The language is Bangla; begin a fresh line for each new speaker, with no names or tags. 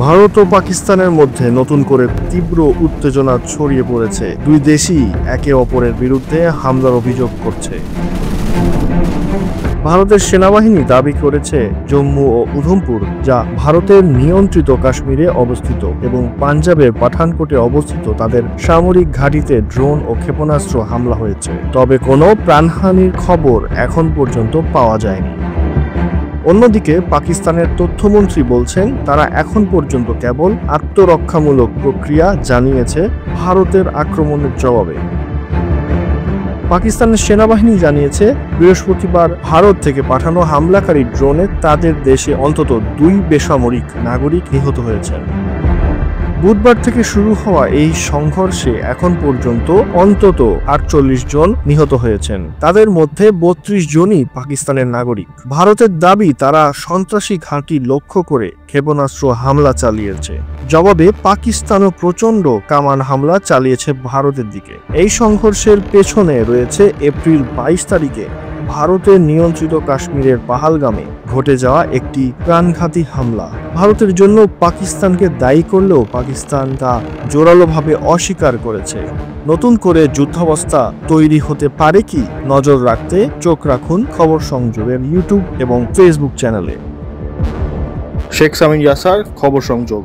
ভারত ও পাকিস্তানের মধ্যে নতুন করে তীব্র উত্তেজনা ছড়িয়ে পড়েছে। দুই দেশই একে অপরের বিরুদ্ধে হামলার অভিযোগ করছে। ভারতের সেনাবাহিনী দাবি করেছে জম্মু ও উধমপুর, যা ভারতের নিয়ন্ত্রিত কাশ্মীরে অবস্থিত, এবং পাঞ্জাবের পাঠানকোটে অবস্থিত তাদের সামরিক ঘাঁটিতে ড্রোন ও ক্ষেপণাস্ত্র হামলা হয়েছে। তবে কোনো প্রাণহানির খবর এখন পর্যন্ত পাওয়া যায়নি। অন্যদিকে পাকিস্তানের তথ্যমন্ত্রী বলছেন তারা এখন পর্যন্ত কেবল আত্মরক্ষামূলক প্রক্রিয়া জানিয়েছে ভারতের আক্রমণের জবাবে। পাকিস্তানের সেনাবাহিনী জানিয়েছে বৃহস্পতিবার ভারত থেকে পাঠানো হামলাকারী ড্রোনে তাদের দেশে অন্তত 2 বেসামরিক নাগরিক নিহত হয়েছেন। বুধবার থেকে শুরু হওয়া এই সংঘর্ষে এখন পর্যন্ত অন্তত 48 জন নিহত হয়েছেন। তাদের মধ্যে 32 জনই পাকিস্তানের নাগরিক। ভারতের দাবি তারা সন্ত্রাসী ঘাঁটি লক্ষ্য করে ক্ষেপণাস্ত্র হামলা চালিয়েছে। জবাবে পাকিস্তানও প্রচণ্ড কামান হামলা চালিয়েছে ভারতের দিকে। এই সংঘর্ষের পেছনে রয়েছে এপ্রিল 22 তারিখে ভারতের নিয়ন্ত্রিত কাশ্মীরের পাহালগামে ঘটে যাওয়া একটি প্রাণঘাতী হামলা। ভারতের জন্য পাকিস্তানকে দায়ী করলেও পাকিস্তান তা জোরালোভাবে অস্বীকার করেছে। নতুন করে যুদ্ধাবস্থা তৈরি হতে পারে কি, নজর রাখতে চোখ রাখুন খবর সংযোগের ইউটিউব এবং ফেসবুক চ্যানেলে। শেখ সামিন ইয়াসার, খবর সংযোগ।